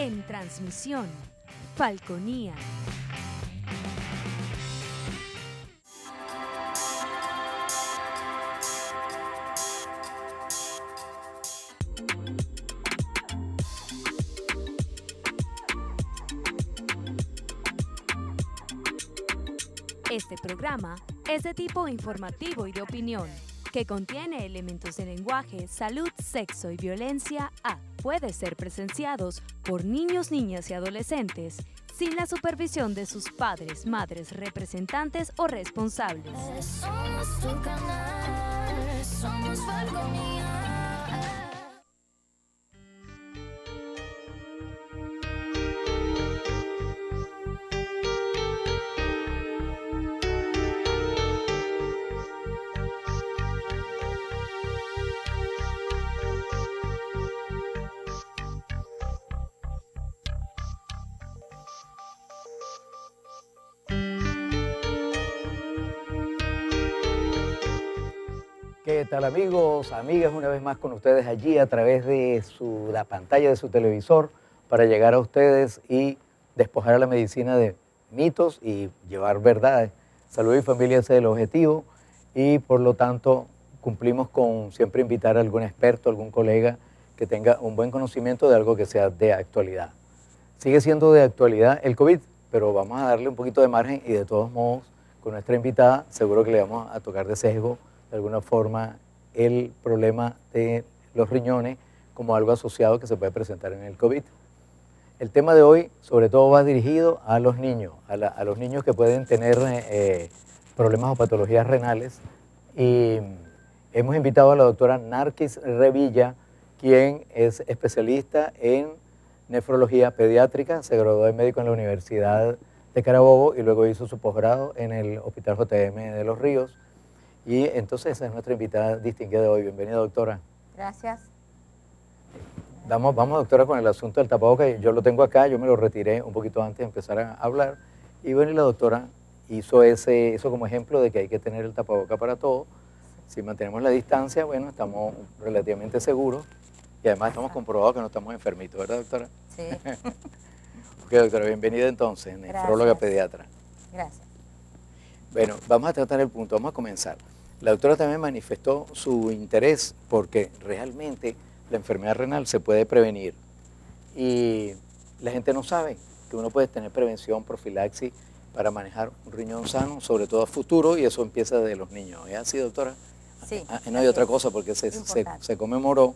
En transmisión, Falconía. Este programa es de tipo informativo y de opinión, que contiene elementos de lenguaje, salud, sexo y violencia puede ser presenciados por niños, niñas y adolescentes sin la supervisión de sus padres, madres, representantes o responsables. Somos tu canal, somos Falconía. ¿Qué tal, amigos, amigas? Una vez más con ustedes allí a través de la pantalla de su televisor para llegar a ustedes y despojar a la medicina de mitos y llevar verdades. Salud y familia, ese es el objetivo y por lo tanto cumplimos con siempre invitar a algún experto, algún colega que tenga un buen conocimiento de algo que sea de actualidad. Sigue siendo de actualidad el COVID, pero vamos a darle un poquito de margen y de todos modos con nuestra invitada seguro que le vamos a tocar de sesgo de alguna forma el problema de los riñones como algo asociado que se puede presentar en el COVID. El tema de hoy sobre todo va dirigido a los niños, a los niños que pueden tener problemas o patologías renales y hemos invitado a la doctora Narquis Revilla, quien es especialista en nefrología pediátrica, se graduó de médico en la Universidad de Carabobo y luego hizo su posgrado en el Hospital JM de Los Ríos. Y entonces esa es nuestra invitada distinguida de hoy. Bienvenida, doctora. Gracias. Vamos, doctora, con el asunto del tapabocas. Yo lo tengo acá, yo me lo retiré un poquito antes de empezar a hablar. Y bueno, y la doctora hizo eso como ejemplo de que hay que tener el tapabocas para todo. Si mantenemos la distancia, bueno, estamos relativamente seguros. Y además estamos comprobados que no estamos enfermitos, ¿verdad, doctora? Sí. Ok, doctora, bienvenida entonces, nefróloga pediatra. Gracias. Bueno, vamos a tratar el punto, vamos a comenzar. La doctora también manifestó su interés porque realmente la enfermedad renal se puede prevenir y la gente no sabe que uno puede tener prevención, profilaxis para manejar un riñón sano, sobre todo a futuro, y eso empieza desde los niños. ¿Es así, doctora? Sí. No hay otra cosa porque se conmemoró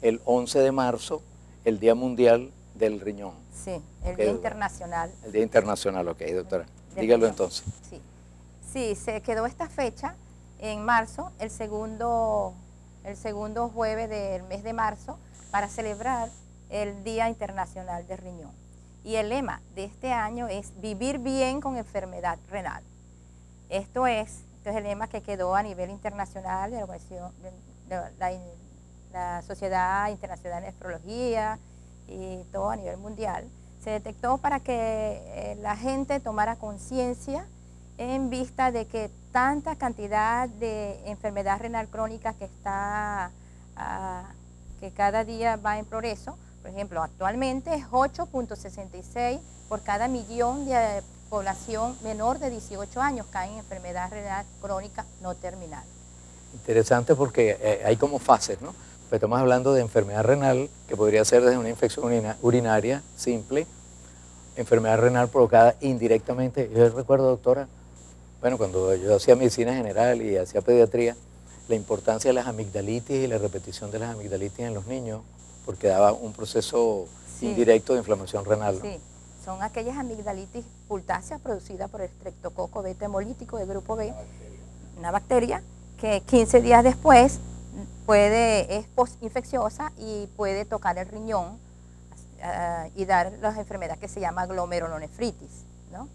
el 11 de marzo, el Día Mundial del Riñón. Sí, el Día Internacional. El Día Internacional, ok, doctora. Dígalo entonces. Sí. Sí, se quedó esta fecha en marzo, el segundo jueves del mes de marzo, para celebrar el Día Internacional del Riñón. Y el lema de este año es vivir bien con enfermedad renal. Esto es el lema que quedó a nivel internacional de la Sociedad Internacional de Nefrología y todo a nivel mundial. Se detectó para que la gente tomara conciencia en vista de que tanta cantidad de enfermedad renal crónica que cada día va en progreso. Por ejemplo, actualmente es 8.66 por cada millón de población menor de 18 años caen en enfermedad renal crónica no terminal. Interesante porque hay como fases, ¿no? Pues estamos hablando de enfermedad renal que podría ser desde una infección urinaria simple, enfermedad renal provocada indirectamente. Yo recuerdo, doctora, bueno, cuando yo hacía medicina general y hacía pediatría, la importancia de las amigdalitis y la repetición de las amigdalitis en los niños, porque daba un proceso indirecto de inflamación renal, ¿no? Sí, son aquellas amigdalitis pultáceas producidas por el Streptococcus beta hemolítico de grupo B, una bacteria que 15 días después es postinfecciosa y puede tocar el riñón y dar las enfermedades que se llama glomerulonefritis, ¿no?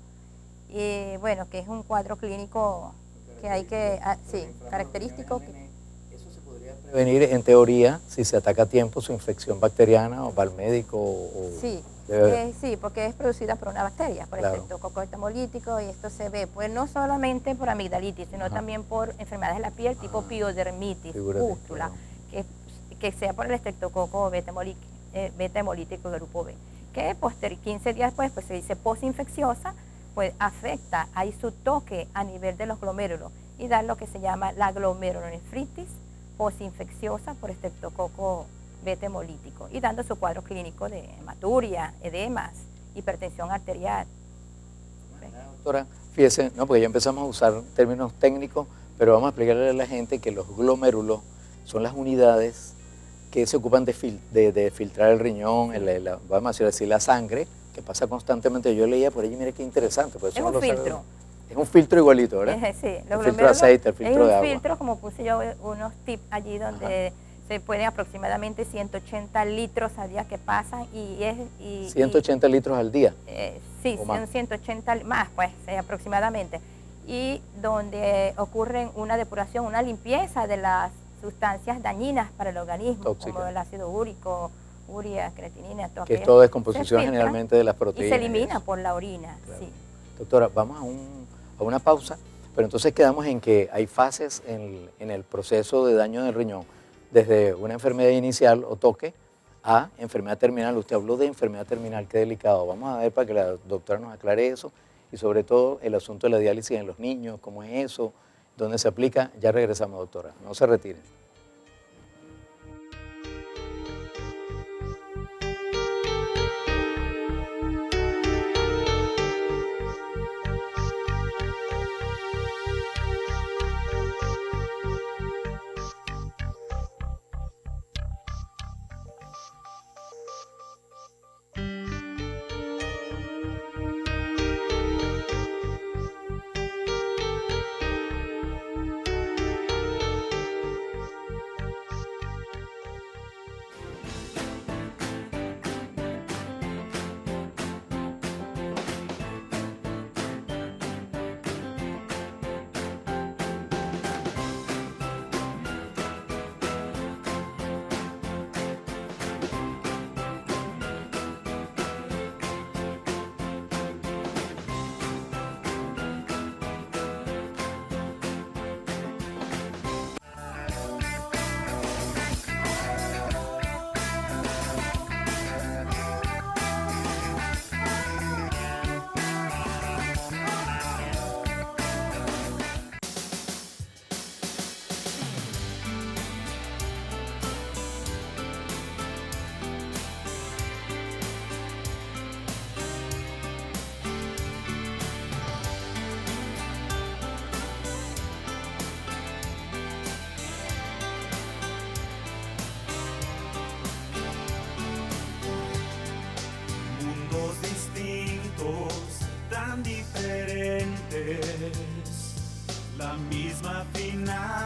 Y bueno, que es un cuadro clínico que hay que, característico. ¿Eso se podría prevenir en teoría si se ataca a tiempo su infección bacteriana o va al médico? Sí, porque es producida por una bacteria, por el Streptococcus beta hemolítico, y esto se ve, pues no solamente por amigdalitis, sino también por enfermedades de la piel tipo piodermitis, pústula, que sea por el Streptococcus beta hemolítico del grupo B. que 15 días después pues se dice posinfecciosa, pues afecta ahí su toque a nivel de los glomérulos y da lo que se llama la glomerulonefritis posinfecciosa por estreptococo beta hemolítico y dando su cuadro clínico de hematuria, edemas, hipertensión arterial. Doctora, fíjese, no, porque ya empezamos a usar términos técnicos, pero vamos a explicarle a la gente que los glomérulos son las unidades que se ocupan de filtrar el riñón, vamos a decir la sangre, que pasa constantemente. Yo leía por allí, mire qué interesante. Pues es un filtro. Es un filtro igualito, ¿verdad? Sí, el filtro de aceite, el filtro de agua. Es un filtro, como puse yo unos tips allí donde se pueden aproximadamente 180 litros al día que pasan y 180 litros al día. Sí, son 180 más, pues, aproximadamente. Y donde ocurren una depuración, una limpieza de las sustancias dañinas para el organismo, tóxicas, como el ácido úrico, urea, creatinina, todo que es toda descomposición generalmente de las proteínas. Y se elimina por la orina, claro. Sí. Doctora, vamos a una pausa, pero entonces quedamos en que hay fases en el proceso de daño del riñón, desde una enfermedad inicial o toque a enfermedad terminal. Usted habló de enfermedad terminal, qué delicado. Vamos a ver para que la doctora nos aclare eso y sobre todo el asunto de la diálisis en los niños, cómo es eso, dónde se aplica. Ya regresamos, doctora, no se retiren. La misma finalidad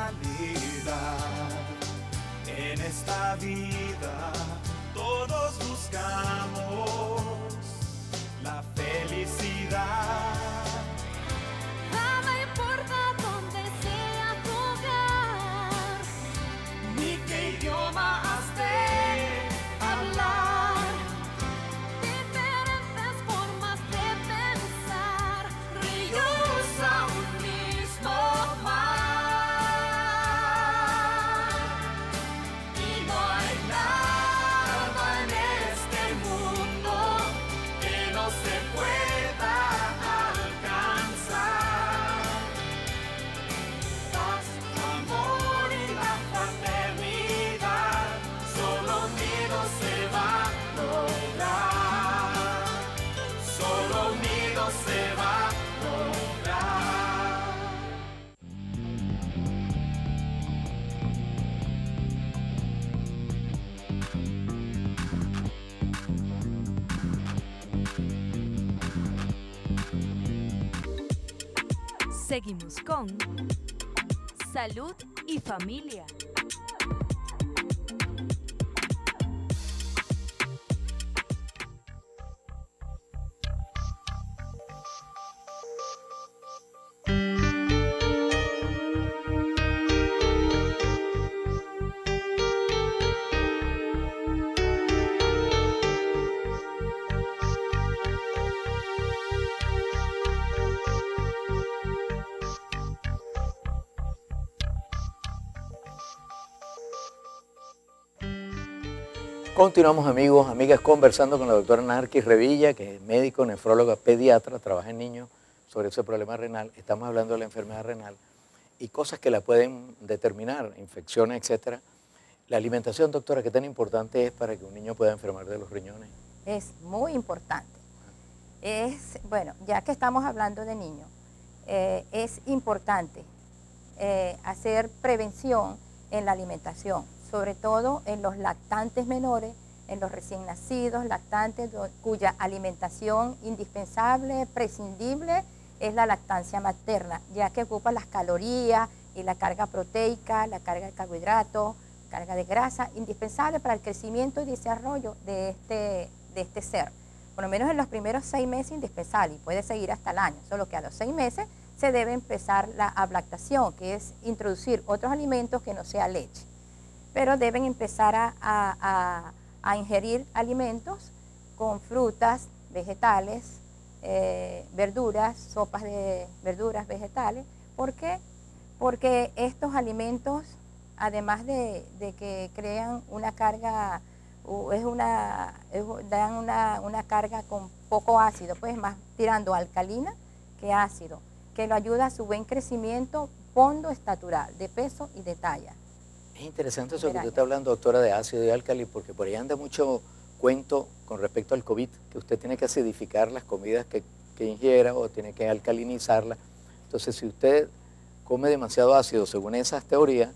en esta vida, todos buscamos la felicidad. Nada importa dónde sea tu hogar, Ni qué idioma has de hablar. diferentes formas de pensar, ríos a un mismo mar. Y no hay nada en este mundo Que no se pueda alcanzar. Paz, amor y la fraternidad, solo unidos se va a lograr. Solo unidos se va a lograr. Seguimos con Salud y Familia. Continuamos, amigos, amigas, conversando con la doctora Narquis Revilla, que es médico, nefróloga, pediatra, trabaja en niños sobre ese problema renal. Estamos hablando de la enfermedad renal y cosas que la pueden determinar, infecciones, etcétera. La alimentación, doctora, ¿qué tan importante es para que un niño pueda enfermar de los riñones? Es muy importante. Bueno, ya que estamos hablando de niños, es importante hacer prevención en la alimentación, sobre todo en los lactantes menores, en los recién nacidos, lactantes cuya alimentación indispensable, prescindible, es la lactancia materna, ya que ocupa las calorías y la carga proteica, la carga de carbohidratos, carga de grasa, indispensable para el crecimiento y desarrollo de este ser. Por lo menos en los primeros 6 meses indispensable, y puede seguir hasta el año, solo que a los 6 meses se debe empezar la ablactación, que es introducir otros alimentos que no sea leche. Pero deben empezar a ingerir alimentos con frutas, vegetales, verduras, sopas de verduras, vegetales. ¿Por qué? Porque estos alimentos, además de que crean una carga, dan una carga con poco ácido, pues más tirando alcalina que ácido, que lo ayuda a su buen crecimiento pondo-estatural, de peso y de talla. Es interesante eso que usted está hablando, doctora, de ácido y álcali, porque por ahí anda mucho cuento con respecto al COVID, que usted tiene que acidificar las comidas que ingiera o tiene que alcalinizarlas. Entonces, si usted come demasiado ácido, según esas teorías,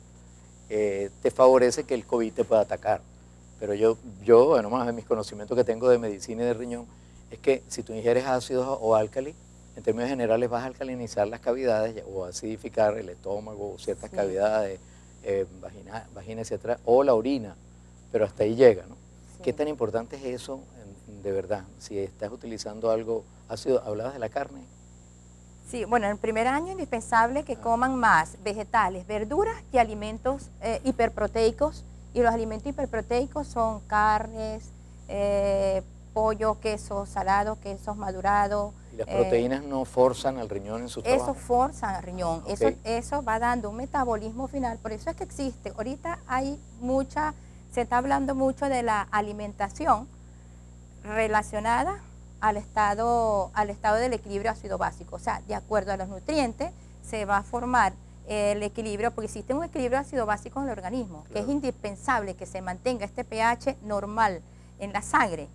te favorece que el COVID te pueda atacar. Pero yo, bueno, más de mis conocimientos que tengo de medicina y de riñón, es que si tú ingieres ácidos o álcali, en términos generales vas a alcalinizar las cavidades o acidificar el estómago o ciertas cavidades, vagina, etcétera, o la orina, pero hasta ahí llega, ¿no? Sí. ¿Qué tan importante es eso de verdad? Si estás utilizando algo ácido, ¿hablabas de la carne? Sí, bueno, en el primer año es indispensable que coman más vegetales, verduras y alimentos hiperproteicos, y los alimentos hiperproteicos son carnes, pollo, queso salado, quesos madurados. ¿Y las proteínas no forzan al riñón en su trabajo? Eso forza al riñón, Okay. eso va dando un metabolismo final, por eso es que existe. Ahorita se está hablando mucho de la alimentación relacionada al estado del equilibrio ácido básico, o sea, de acuerdo a los nutrientes se va a formar el equilibrio, porque existe un equilibrio ácido básico en el organismo, claro, que es indispensable que se mantenga este pH normal en la sangre,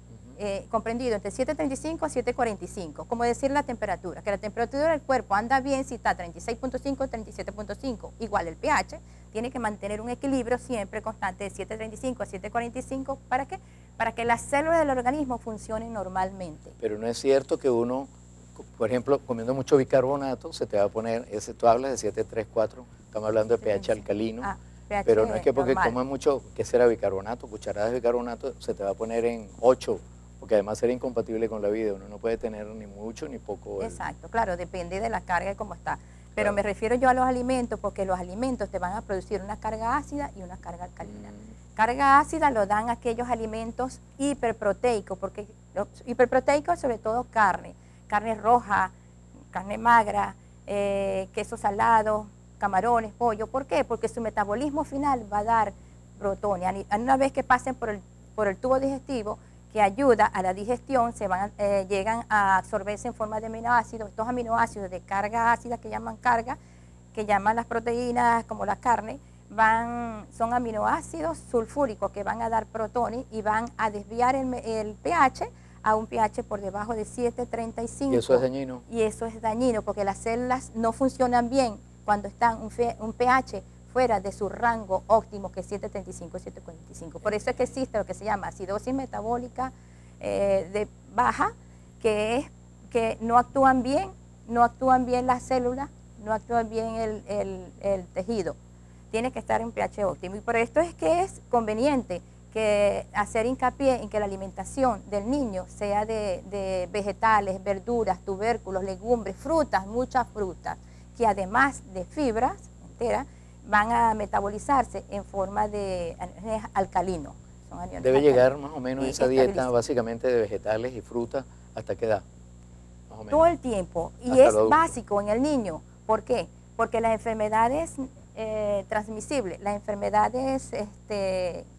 comprendido entre 7.35 a 7.45, como decir la temperatura, que la temperatura del cuerpo anda bien si está 36.5 a 37.5, igual el pH, tiene que mantener un equilibrio siempre constante de 7.35 a 7.45, ¿para qué? Para que las células del organismo funcionen normalmente. Pero no es cierto que uno, por ejemplo, comiendo mucho bicarbonato, se te va a poner, tú hablas de 7.34, estamos hablando de pH alcalino, pH pero no es que porque normal. comas mucho, que será bicarbonato, cucharadas de bicarbonato, se te va a poner en 8, porque además sería incompatible con la vida, uno no puede tener ni mucho ni poco. Exacto, claro, depende de la carga y cómo está. Pero Claro. me refiero yo a los alimentos, porque los alimentos te van a producir una carga ácida y una carga alcalina. Carga ácida lo dan aquellos alimentos hiperproteicos, porque los hiperproteicos sobre todo carne roja, carne magra, queso salado, camarones, pollo. ¿Por qué? Porque su metabolismo final va a dar protones. Una vez que pasen por el tubo digestivo, que ayuda a la digestión, llegan a absorberse en forma de aminoácidos. Estos aminoácidos de carga ácida que llaman las proteínas como la carne, son aminoácidos sulfúricos que van a dar protones y van a desviar el pH a un pH por debajo de 7.35. ¿Y eso es dañino? Y eso es dañino porque las células no funcionan bien cuando están un pH fuera de su rango óptimo, que es 7.35, 7.45. Por eso es que existe lo que se llama acidosis metabólica de baja, que es que no actúan bien las células, no actúan bien el tejido. Tiene que estar en pH óptimo. Y por esto es que es conveniente que hacer hincapié en que la alimentación del niño sea de vegetales, verduras, tubérculos, legumbres, frutas, muchas frutas, que además de fibras enteras, van a metabolizarse en forma de alcalino. Debe llegar más o menos y esa dieta estabiliza. básicamente de vegetales y frutas, ¿hasta qué edad? Más o menos. Todo el tiempo. Y Hasta es lo adulto. básico en el niño. ¿Por qué? Porque las enfermedades transmisibles, las enfermedades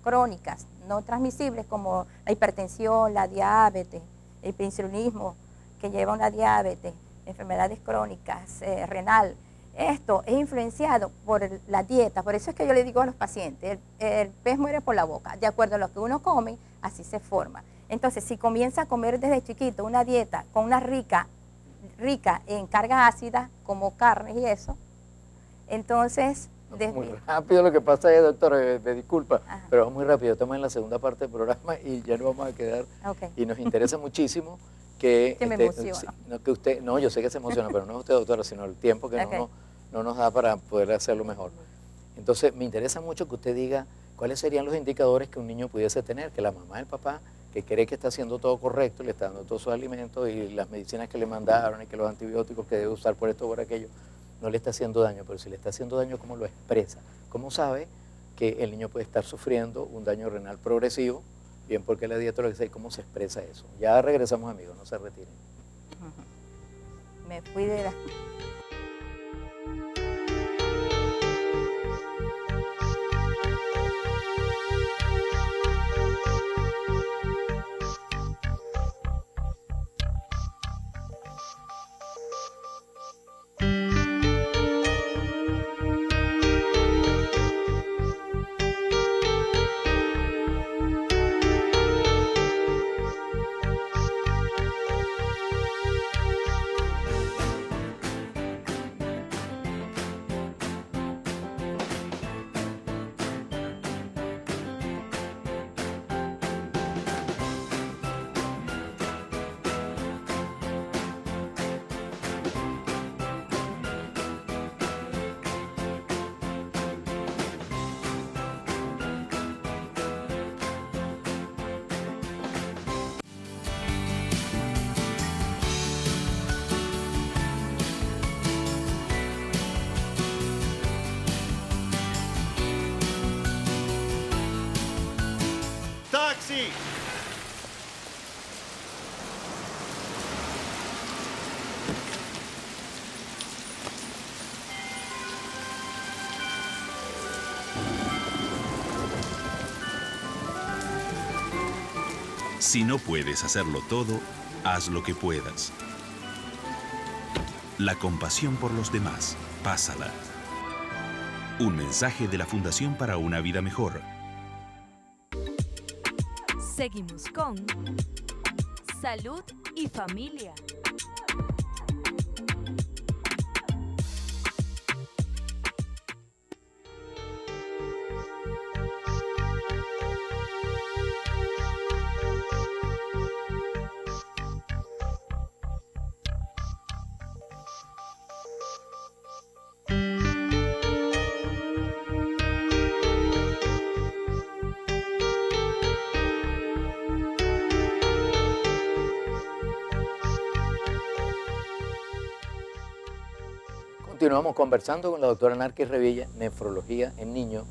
crónicas, no transmisibles como la hipertensión, la diabetes, el hiperinsulinismo que lleva a una diabetes, enfermedades crónicas, renal. Esto es influenciado por la dieta, por eso es que yo le digo a los pacientes, el pez muere por la boca, de acuerdo a lo que uno come, así se forma. Entonces, si comienza a comer desde chiquito una dieta con una rica en carga ácida, como carnes y eso, entonces... Muy rápido lo que pasa es, doctora, me disculpa, Ajá. pero vamos muy rápido, estamos en la segunda parte del programa y ya nos vamos a quedar. Ok. Y nos interesa muchísimo que... Que me emociono. no, que usted, no, yo sé que se emociona, pero no es usted, doctora, sino el tiempo que Ok. no nos da para poder hacerlo mejor. Entonces, me interesa mucho que usted diga cuáles serían los indicadores que un niño pudiese tener, que la mamá, el papá, que cree que está haciendo todo correcto, le está dando todos sus alimentos y las medicinas que le mandaron y que los antibióticos que debe usar por esto o por aquello, no le está haciendo daño, pero si le está haciendo daño, ¿cómo lo expresa? ¿Cómo sabe que el niño puede estar sufriendo un daño renal progresivo? Bien, porque la dieta lo que sea, ¿cómo se expresa eso? Ya regresamos, amigos, no se retiren. Me fui de la... ¡Taxi! Si no puedes hacerlo todo, haz lo que puedas. La compasión por los demás, pásala. Un mensaje de la Fundación para una Vida Mejor. Seguimos con Salud y Familia. Continuamos conversando con la doctora Narquis Revilla, nefrología en niños.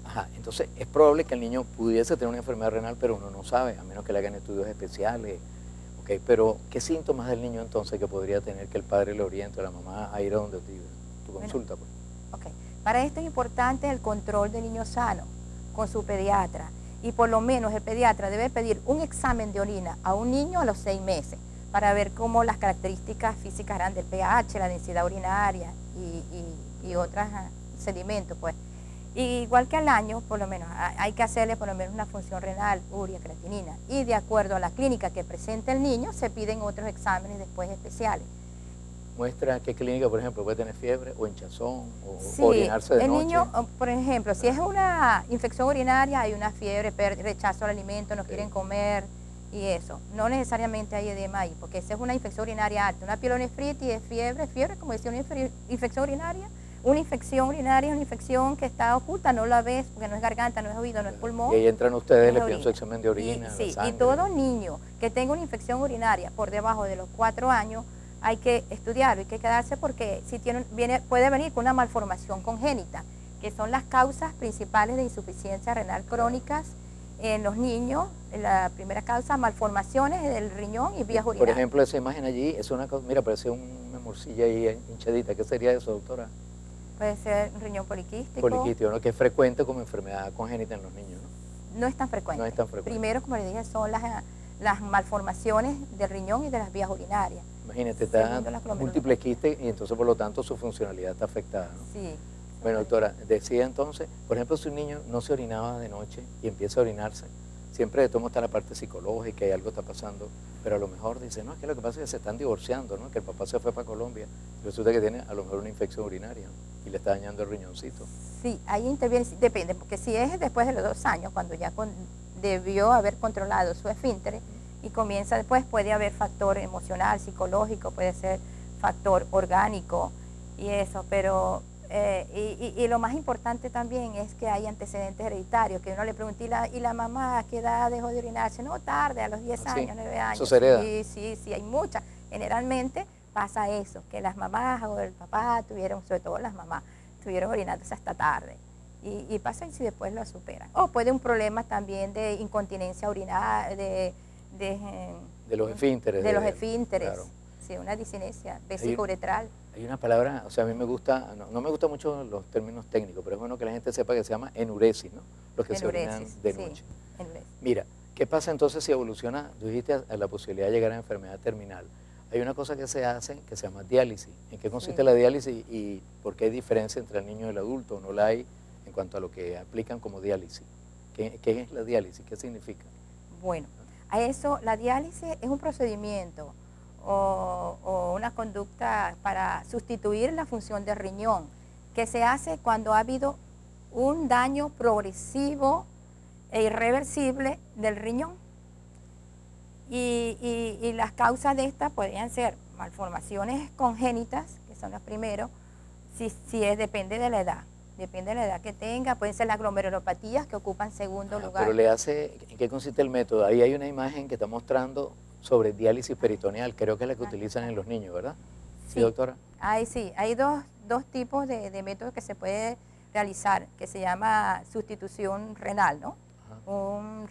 Ajá, entonces es probable que el niño pudiese tener una enfermedad renal, pero uno no sabe, a menos que le hagan estudios especiales. Okay, pero ¿qué síntomas del niño entonces que podría tener que el padre le oriente o la mamá a ir a donde tu consulta? Pues? Ok. Para esto es importante el control del niño sano con su pediatra. Y por lo menos el pediatra debe pedir un examen de orina a un niño a los 6 meses para ver cómo las características físicas eran del pH, la densidad urinaria y otros sedimentos, pues. Y igual que al año, por lo menos, hay que hacerle por lo menos una función renal, urea, creatinina. Y de acuerdo a la clínica que presente el niño, se piden otros exámenes después especiales. Muestra qué clínica, por ejemplo, puede tener fiebre o hinchazón o Sí, orinarse de el noche. niño, por ejemplo, si es una infección urinaria, hay una fiebre, rechazo al alimento, no quieren comer y eso. No necesariamente hay edema ahí, porque esa es una infección urinaria alta. Una pielonefritis es fiebre, como decía, una infección urinaria. Una infección urinaria es una infección que está oculta, no la ves porque no es garganta, no es oído, no es pulmón. Y ahí entran ustedes, es le orina. piden su examen de orina, Sí, la sangre. y todo niño que tenga una infección urinaria por debajo de los 4 años, hay que estudiarlo, hay que quedarse porque si puede venir con una malformación congénita, que son las causas principales de insuficiencia renal crónicas en los niños. La primera causa, malformaciones del riñón y vías Por urinarias. ejemplo, esa imagen allí es una cosa, mira, parece una morcilla ahí hinchadita. ¿Qué sería eso, doctora? Puede ser riñón poliquístico. Poliquístico, ¿no? Que es frecuente como enfermedad congénita en los niños, ¿no? no es tan frecuente. No es tan frecuente. Primero, como les dije, son las malformaciones del riñón y de las vías urinarias. Imagínate, está Segundo, la glomerulopatía. múltiples quistes y entonces por lo tanto su funcionalidad está afectada, ¿no? Sí. Bueno, doctora, decía entonces, por ejemplo, si un niño no se orinaba de noche y empieza a orinarse, siempre de todo está la parte psicológica y algo está pasando, pero a lo mejor dice, no, es que lo que pasa es que se están divorciando, ¿no? Que el papá se fue para Colombia y resulta que tiene a lo mejor una infección urinaria, ¿no? Y le está dañando el riñoncito. Sí, ahí interviene, depende, porque si es después de los 2 años, cuando ya debió haber controlado su esfínter y comienza después, puede haber factor emocional, psicológico, puede ser factor orgánico y eso, pero y lo más importante también es que hay antecedentes hereditarios, que uno le pregunta, ¿y la mamá a qué edad dejó de orinarse? No, tarde, a los 10 Sí, años, 9 años. eso se hereda. Sí, hay muchas. Generalmente pasa eso, que las mamás o el papá tuvieron, sobre todo las mamás, estuvieron orinándose hasta tarde. Y pasa y si después lo superan. O puede un problema también de incontinencia urinaria, de los esfínteres. De los esfínteres. Claro. Sí, una discinesia vesicouretral. Hay una palabra, o sea, a mí me gusta, no me gustan mucho los términos técnicos, pero es bueno que la gente sepa que se llama enuresis, ¿no? Los que se orinan de sí, noche. enuresis. Mira, ¿qué pasa entonces si evoluciona? Tú dijiste a la posibilidad de llegar a enfermedad terminal. Hay una cosa que se hace que se llama diálisis. ¿En qué consiste Sí. la diálisis y por qué hay diferencia entre el niño y el adulto? ¿No la hay en cuanto a lo que aplican como diálisis? ¿Qué es la diálisis? ¿Qué significa? Bueno, a eso, la diálisis es un procedimiento o una conducta para sustituir la función del riñón, que se hace cuando ha habido un daño progresivo e irreversible del riñón. Y las causas de esta podrían ser malformaciones congénitas, que son las primeros, depende de la edad. Depende de la edad que tenga, pueden ser las glomerulopatías que ocupan segundo lugar. Pero ¿en qué consiste el método? Ahí hay una imagen que está mostrando sobre diálisis peritoneal, creo que es la que utilizan en los niños, ¿verdad? Sí, doctora. Hay dos tipos de métodos que se puede realizar, que se llama sustitución renal, ¿no? Ajá. Un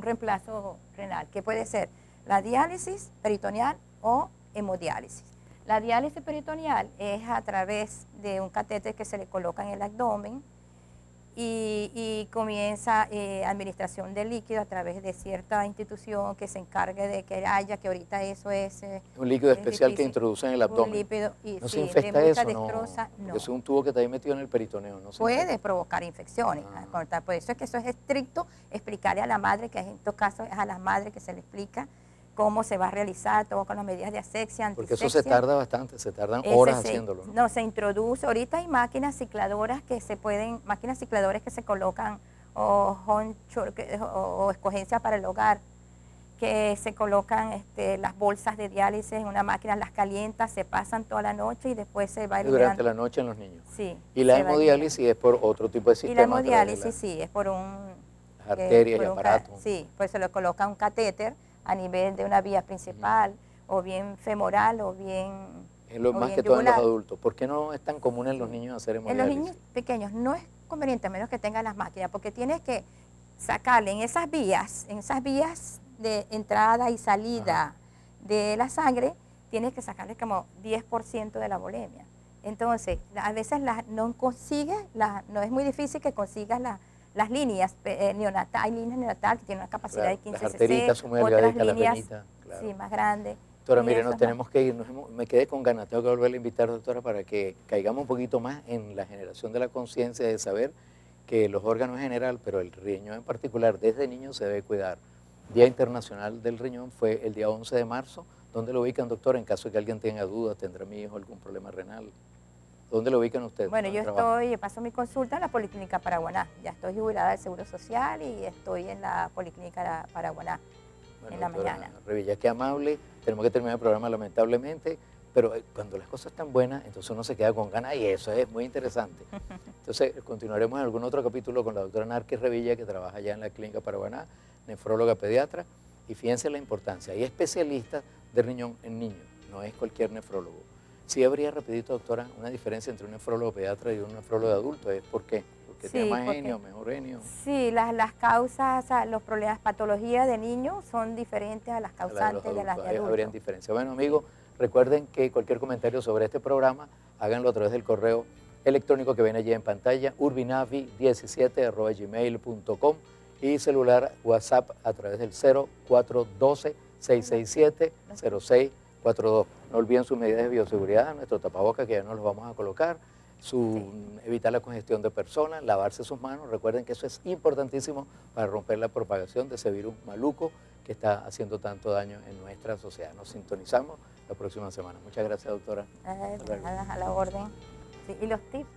reemplazo renal, que puede ser la diálisis peritoneal o hemodiálisis. La diálisis peritoneal es a través de un catéter que se le coloca en el abdomen y comienza administración de líquido a través de cierta institución que se encargue de que ahorita eso es... Un líquido especial que difícil. introducen en el abdomen. Un líquido, ¿No se sí, infecta de mucha eso? destroza, No. Es un tubo que está ahí metido en el peritoneo. ¿No se puede infecta? provocar infecciones. Ah. Por eso es que eso es estricto, explicarle a la madre, que en estos casos es a las madres que se le explica cómo se va a realizar, todo con las medidas de asepsia, Porque antisepsia. eso se tarda bastante, se tardan horas haciéndolo, ¿no? No, se introduce, ahorita hay máquinas cicladoras que se colocan o escogencia para el hogar, que se colocan las bolsas de diálisis en una máquina, las calientas, se pasan toda la noche y después se va eliminando. Durante la noche en los niños. Sí. Y la se va hemodiálisis es por otro tipo de y sistema. la a través de hemodiálisis sí, es por un... las arterias por y un aparatos. Sí, pues se le coloca un catéter a nivel de una vía principal, o bien femoral, o bien... Es lo o más bien que todo en los yugular. adultos. ¿Por qué no es tan común en los niños hacer En los hemodiálisis? niños pequeños no es conveniente, a menos que tengan las máquinas, porque tienes que sacarle en esas vías de entrada y salida de la sangre, tienes que sacarle como 10% de la volemia. Entonces, a veces no consigues, no es muy difícil que consigas las líneas neonatales. Hay líneas neonatales que tienen una capacidad Claro, de 15 las arteritas cc, son muy otras delgaditas, las líneas venitas, claro. sí, más grandes. Doctora, Y mire, eso nos es tenemos que ir. Me quedé con ganas. Tengo que volverle a invitar, doctora, para que caigamos un poquito más en la generación de la conciencia de saber que los órganos en general, pero el riñón en particular, desde niño se debe cuidar. Día Internacional del Riñón fue el día 11 de marzo. ¿Dónde lo ubican, doctora, en caso de que alguien tenga dudas, tendrá mi hijo algún problema renal? ¿Dónde lo ubican ustedes? Bueno, ¿Dónde yo trabajan? paso mi consulta en la Policlínica Paraguaná. Ya estoy jubilada del Seguro Social y estoy en la Policlínica Paraguaná Bueno, en la doctora mañana. Revilla, qué amable. Tenemos que terminar el programa lamentablemente, pero cuando las cosas están buenas, entonces uno se queda con ganas y eso es muy interesante. Entonces continuaremos en algún otro capítulo con la doctora Narquis Revilla, que trabaja allá en la Clínica Paraguaná, nefróloga pediatra, y fíjense la importancia. Hay especialistas de riñón en niños, no es cualquier nefrólogo. Sí habría, rapidito, doctora, una diferencia entre un nefrólogo pediatra y un nefrólogo de adulto. ¿Es por qué? Porque Sí, tiene más porque- genio, mejor genio. Sí, las causas, o sea, los problemas, patologías de niños son diferentes a las A la de los causantes de las de adultos. Ahí habrían adultos. diferencia. Bueno, amigos, recuerden que cualquier comentario sobre este programa, háganlo a través del correo electrónico que ven allí en pantalla, urbinavi17@gmail.com, y celular WhatsApp a través del 0412-667-0642. No olviden sus medidas de bioseguridad, nuestro tapabocas que ya nos los vamos a colocar, evitar la congestión de personas, lavarse sus manos. Recuerden que eso es importantísimo para romper la propagación de ese virus maluco que está haciendo tanto daño en nuestra sociedad. Nos sintonizamos la próxima semana. Muchas gracias, doctora. Nada, a la orden. Sí, y los tips